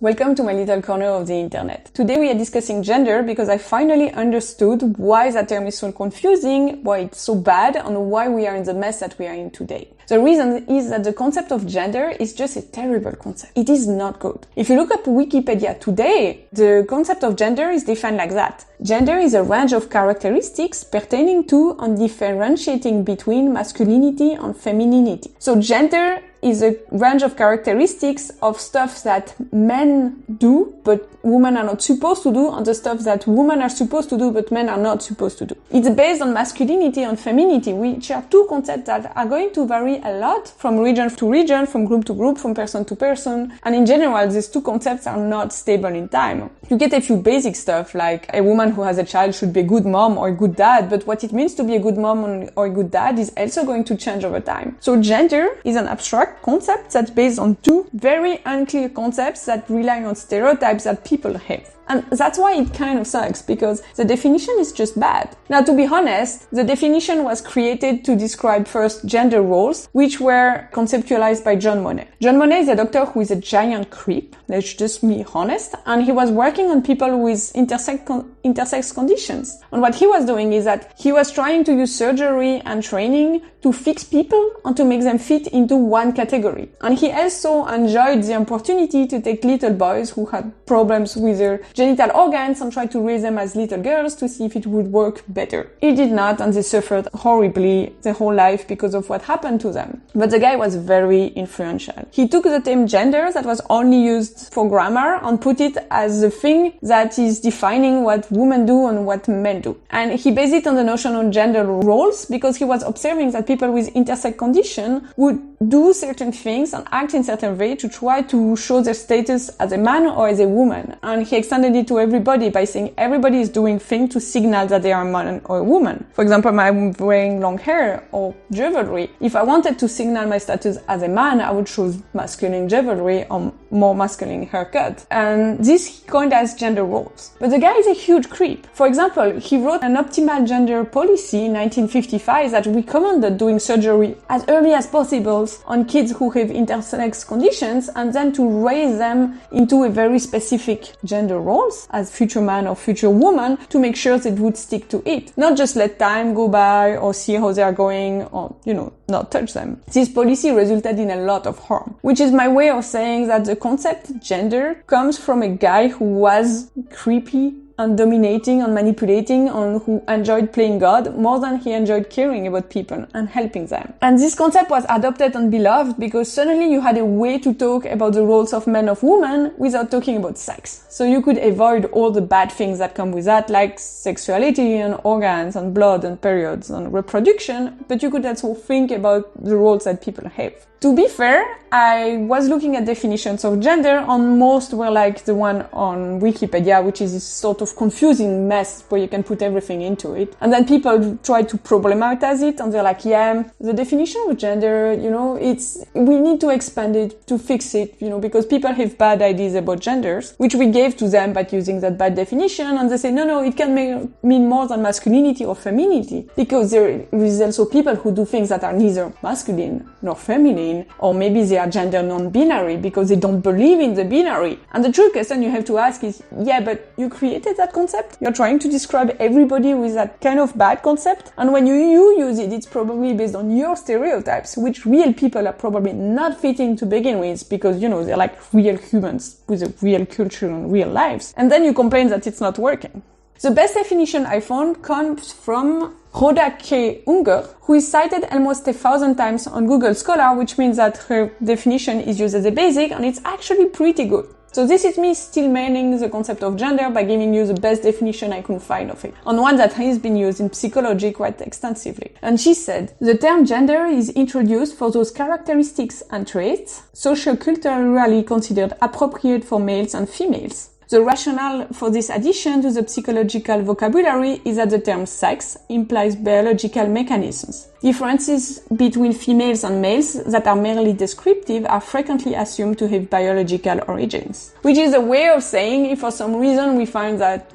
Welcome to my little corner of the internet. Today we are discussing gender because I finally understood why that term is so confusing, why it's so bad, and why we are in the mess that we are in today. The reason is that the concept of gender is just a terrible concept. It is not good. If you look up Wikipedia today, the concept of gender is defined like that. Gender is a range of characteristics pertaining to and differentiating between masculinity and femininity. So gender is a range of characteristics of stuff that men do, but women are not supposed to do, and the stuff that women are supposed to do, but men are not supposed to do. It's based on masculinity and femininity, which are two concepts that are going to vary a lot from region to region, from group to group, from person to person. And in general, these two concepts are not stable in time. You get a few basic stuff, like a woman who has a child should be a good mom or a good dad, but what it means to be a good mom or a good dad is also going to change over time. So gender is an abstract concept that's based on two very unclear concepts that rely on stereotypes that people have. And that's why it kind of sucks, because the definition is just bad. Now, to be honest, the definition was created to describe first gender roles, which were conceptualized by John Monnet. John Monnet is a doctor who is a giant creep, let's just be honest, and he was working on people with intersex conditions. And what he was doing is that he was trying to use surgery and training to fix people and to make them fit into one category. And he also enjoyed the opportunity to take little boys who had problems with their genital organs and try to raise them as little girls to see if it would work better. It did not, and they suffered horribly their whole life because of what happened to them. But the guy was very influential. He took the term gender that was only used for grammar and put it as the thing that is defining what women do and what men do. And he based it on the notion of gender roles because he was observing that people with intersex condition would do certain things and act in certain way to try to show their status as a man or as a woman. And he extended it to everybody by saying everybody is doing things to signal that they are a man or a woman. For example, I'm wearing long hair or jewelry. If I wanted to signal my status as a man, I would choose masculine jewelry or more masculine haircut. And this he coined as gender roles. But the guy is a huge creep. For example, he wrote an optimal gender policy in 1955 that recommended doing surgery as early as possible on kids who have intersex conditions and then to raise them into a very specific gender roles as future man or future woman to make sure they would stick to it. Not just let time go by or see how they are going or, not touch them. This policy resulted in a lot of harm, which is my way of saying that the concept gender comes from a guy who was creepy and dominating and manipulating and who enjoyed playing God more than he enjoyed caring about people and helping them. And this concept was adopted and beloved because suddenly you had a way to talk about the roles of men or women without talking about sex. So you could avoid all the bad things that come with that, like sexuality and organs and blood and periods and reproduction, but you could also think about the roles that people have. To be fair, I was looking at definitions of gender and most were like the one on Wikipedia, which is this sort of confusing mess where you can put everything into it. And then people try to problematize it and they're like, yeah, the definition of gender, we need to expand it to fix it, because people have bad ideas about genders, which we gave to them by using that bad definition. And they say, no, it can mean more than masculinity or femininity, because there is also people who do things that are neither masculine nor feminine, or maybe they are gender non-binary because they don't believe in the binary. And the true question you have to ask is, yeah, but you created that concept? You're trying to describe everybody with that kind of bad concept? And when you use it, it's probably based on your stereotypes, which real people are probably not fitting to begin with because, they're like real humans with a real culture and real lives. And then you complain that it's not working. The best definition I found comes from Rhoda K. Unger, who is cited almost 1,000 times on Google Scholar, which means that her definition is used as a basic and it's actually pretty good. So this is me still maining the concept of gender by giving you the best definition I could find of it, and one that has been used in psychology quite extensively. And she said, the term gender is introduced for those characteristics and traits socio-culturally considered appropriate for males and females. The rationale for this addition to the psychological vocabulary is that the term sex implies biological mechanisms. Differences between females and males that are merely descriptive are frequently assumed to have biological origins. Which is a way of saying if for some reason we find that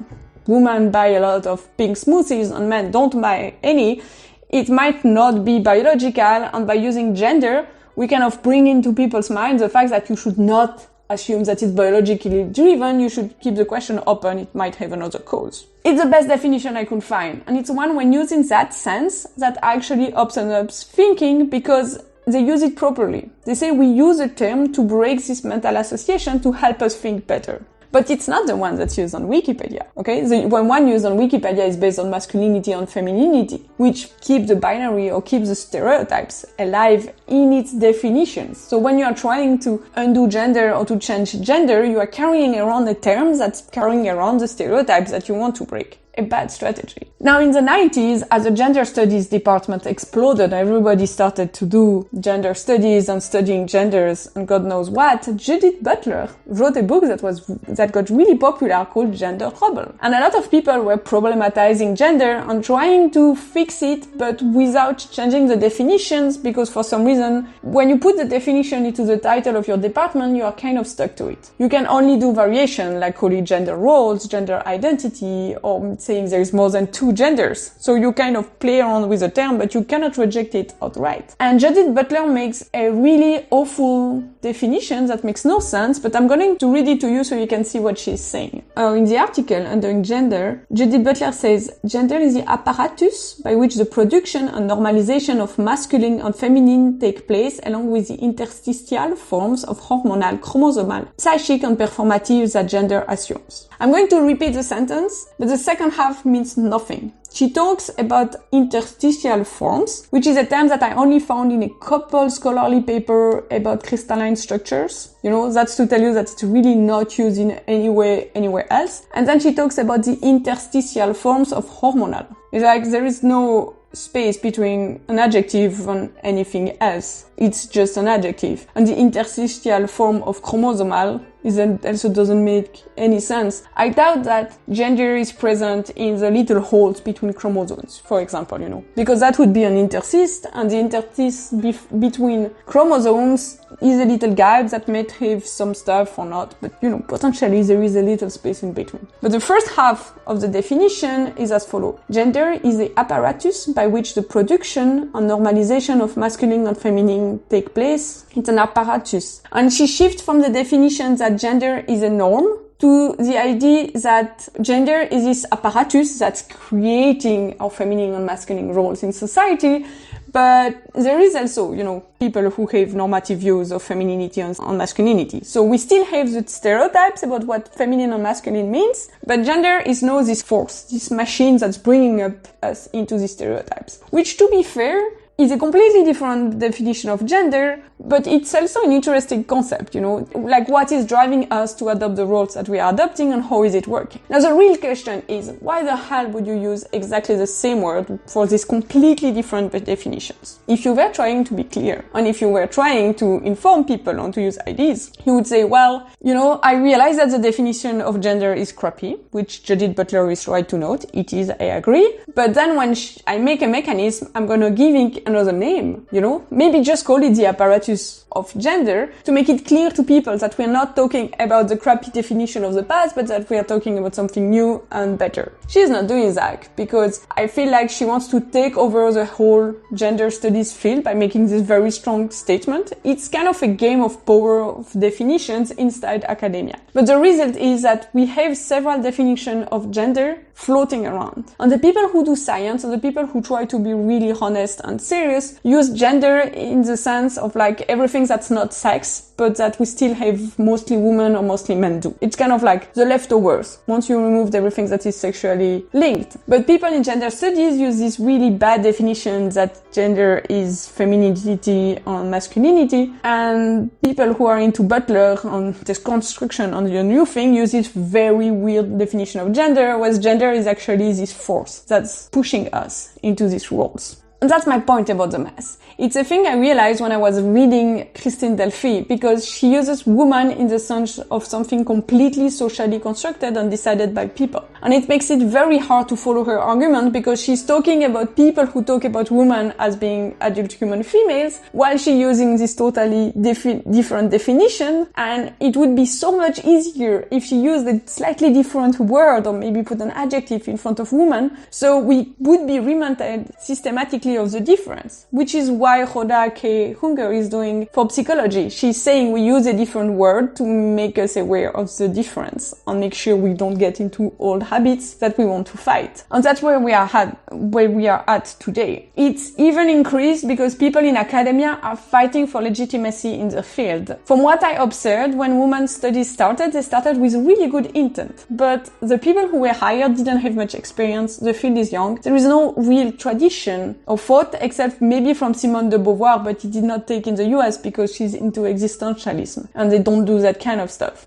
women buy a lot of pink smoothies and men don't buy any, it might not be biological, and by using gender, we kind of bring into people's minds the fact that you should not assume that it's biologically driven, you should keep the question open, it might have another cause. It's the best definition I could find, and it's one when used in that sense that actually opens up thinking because they use it properly. They say we use a term to break this mental association to help us think better. But it's not the one that's used on Wikipedia, okay? The one used on Wikipedia is based on masculinity and femininity, which keep the binary or keep the stereotypes alive in its definitions. So when you are trying to undo gender or to change gender, you are carrying around a term that's carrying around the stereotypes that you want to break. A bad strategy. Now in the 90s, as the gender studies department exploded, everybody started to do gender studies and studying genders and God knows what, Judith Butler wrote a book that got really popular called Gender Trouble. And a lot of people were problematizing gender and trying to fix it, but without changing the definitions, because for some reason, when you put the definition into the title of your department, you are kind of stuck to it. You can only do variation, like call it gender roles, gender identity, or saying there is more than 2 genders. So you kind of play around with the term, but you cannot reject it outright. And Judith Butler makes a really awful definition that makes no sense, but I'm going to read it to you so you can see what she's saying. In the article under gender, Judith Butler says, gender is the apparatus by which the production and normalization of masculine and feminine take place along with the interstitial forms of hormonal, chromosomal, psychic and performative that gender assumes. I'm going to repeat the sentence, but the second half means nothing. She talks about interstitial forms, which is a term that I only found in a couple scholarly paper about crystalline structures. You know, that's to tell you that it's really not used in any way anywhere else. And then she talks about the interstitial forms of hormonal. It's like there is no space between an adjective and anything else. It's just an adjective. And the interstitial form of chromosomal also doesn't make any sense. I doubt that gender is present in the little holes between chromosomes, for example, you know, because that would be an intercyst, and the intercyst between chromosomes is a little gap that may have some stuff or not, but you know, potentially there is a little space in between. But the first half of the definition is as follows. Gender is the apparatus by which the production and normalization of masculine and feminine take place. It's an apparatus. And she shifts from the definition that gender is a norm to the idea that gender is this apparatus that's creating our feminine and masculine roles in society. But there is also, you know, people who have normative views of femininity and masculinity. So we still have the stereotypes about what feminine and masculine means, but gender is now this force, this machine that's bringing up us into these stereotypes. Which, to be fair, is a completely different definition of gender, but it's also an interesting concept, you know, like what is driving us to adopt the roles that we are adopting and how is it working. Now the real question is, why the hell would you use exactly the same word for these completely different definitions? If you were trying to be clear, and if you were trying to inform people and to use ideas, you would say, well, you know, I realize that the definition of gender is crappy, which Judith Butler is right to note. It is, I agree. But then when I make a mechanism, I'm gonna give it another name, you know? Maybe just call it the apparatus of gender to make it clear to people that we're not talking about the crappy definition of the past, but that we are talking about something new and better. She's not doing that because I feel like she wants to take over the whole gender studies field by making this very strong statement. It's kind of a game of power of definitions inside academia. But the result is that we have several definitions of gender floating around. And the people who do science and the people who try to be really honest and serious use gender in the sense of like everything that's not sex, but that we still have mostly women or mostly men do. It's kind of like the leftovers, once you removed everything that is sexually linked. But people in gender studies use this really bad definition that gender is femininity and masculinity, and people who are into Butler on this construction on the new thing use this very weird definition of gender, whereas gender is actually this force that's pushing us into these roles. And that's my point about the mess. It's a thing I realized when I was reading Christine Delphi, because she uses woman in the sense of something completely socially constructed and decided by people. And it makes it very hard to follow her argument because she's talking about people who talk about women as being adult human females, while she's using this totally different definition. And it would be so much easier if she used a slightly different word or maybe put an adjective in front of woman. So we would be reminded systematically clear of the difference, which is why Rhoda K. Unger is doing for psychology. She's saying we use a different word to make us aware of the difference and make sure we don't get into old habits that we want to fight. And that's where we are at today. It's even increased because people in academia are fighting for legitimacy in the field. From what I observed, when women's studies started, they started with really good intent. But the people who were hired didn't have much experience. The field is young. There is no real tradition of thought, except maybe from Simone de Beauvoir, but it did not take in the US because she's into existentialism and they don't do that kind of stuff.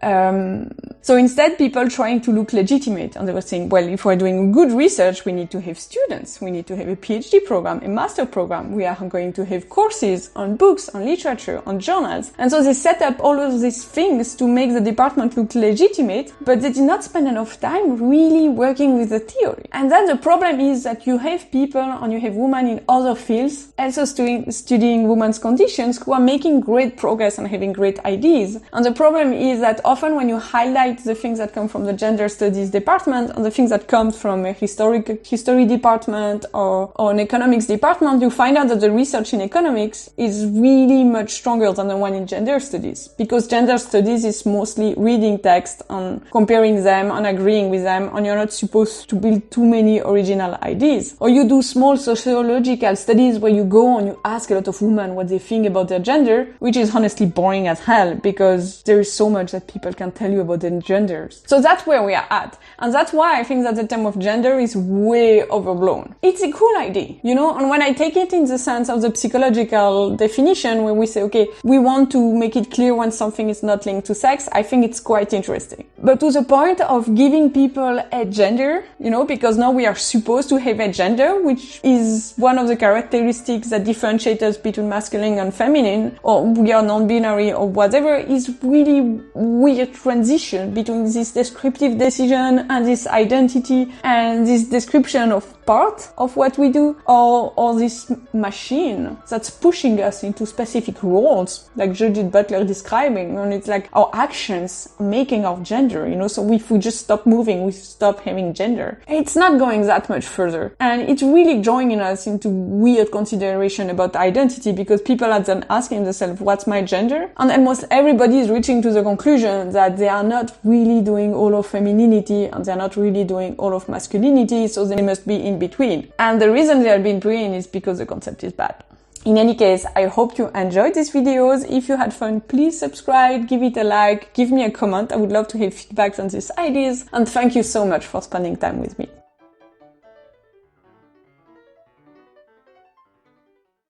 So instead, people trying to look legitimate, and they were saying, well, if we're doing good research, we need to have students, we need to have a PhD program, a master program, we are going to have courses on books, on literature, on journals. And so they set up all of these things to make the department look legitimate, but they did not spend enough time really working with the theory. And then the problem is that you have people and you have women in other fields also studying women's conditions who are making great progress and having great ideas. And the problem is that often when you highlight the things that come from the gender studies department and the things that come from a history department or an economics department, you find out that the research in economics is really much stronger than the one in gender studies, because gender studies is mostly reading text and comparing them and agreeing with them, and you're not supposed to build too many original ideas. Or you do small sociological studies where you go and you ask a lot of women what they think about their gender, which is honestly boring as hell because there is so much that people can tell you about their genders. So that's where we are at. And that's why I think that the term of gender is way overblown. It's a cool idea, you know, and when I take it in the sense of the psychological definition where we say, okay, we want to make it clear when something is not linked to sex, I think it's quite interesting. But to the point of giving people a gender, you know, because now we are supposed to have a gender, which is one of the characteristics that differentiate us between masculine and feminine, or we are non-binary or whatever, is really weird transition between this descriptive decision and this identity and this description of part of what we do, or this machine that's pushing us into specific roles, like Judith Butler describing, and it's like our actions making our gender, you know, so if we just stop moving, we stop having gender. It's not going that much further. And it's really drawing us into weird consideration about identity, because people are then asking themselves, what's my gender? And almost everybody is reaching to the conclusion that they are not really doing all of femininity and they're not really doing all of masculinity, so they must be in between. And the reason they are in between is because the concept is bad. In any case, I hope you enjoyed these videos. If you had fun, please subscribe, give it a like, give me a comment. I would love to hear feedback on these ideas. And thank you so much for spending time with me.